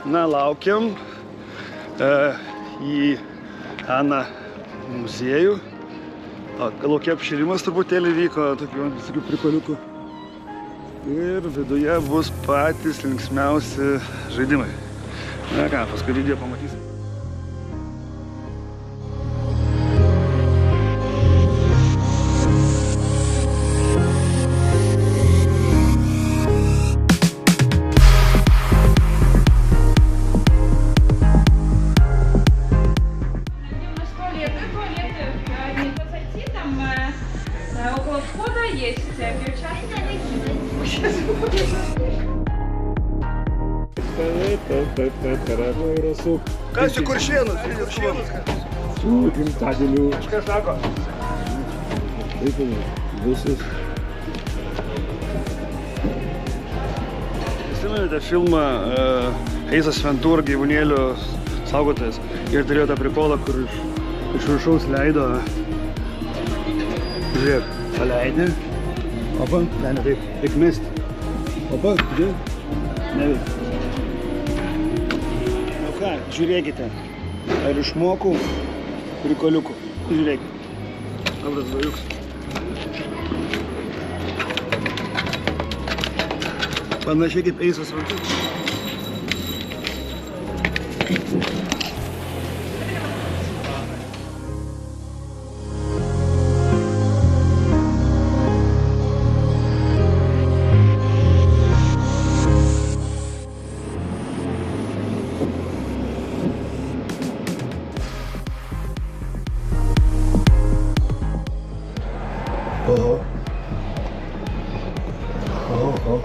Na, laukiam į Ana muziejų. Laukia apšilimas truputėlį vyko, tokių prikoliukų. Ir viduje bus patys linksmiausi žaidimai. Na ką, paskui video pamatysim. Около входа есть биочастик. Kasiu Kuršėnus. Su gimtadieniu. Kažkas sako. Taip, visus. Prisimenate filmą Ace Ventura gyvūnėlių saugotojas ir turėjo tą prikolą, kur iš viršaus leido. Žiūrėk, paleidė. Opa, ne, taip, reik mesti. Opa, žiūrėk. Neveikia. Nu ką, žiūrėkite. Ar išmokau prikoliukų. Žiūrėkite. Dobras vajuks. Panašiai kaip Ace Ventura. Oho. Oho.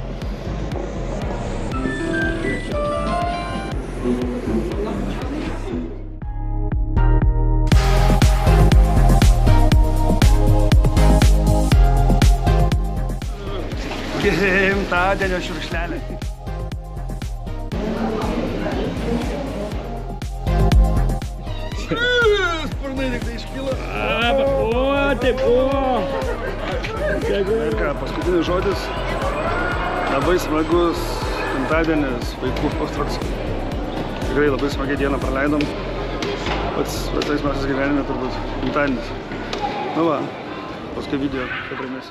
Gimtadienio šiurkštelė. Sparnai tik tai iškyla. Taip, Ir ką, paskutinis žodis. Labai smagus gimtadienis vaikų post-roks. Tikrai labai smagiai dieną praleidom. Pats tais metais gyvenime turbūt gimtadienis. Nu va, paskui video, kaip remės.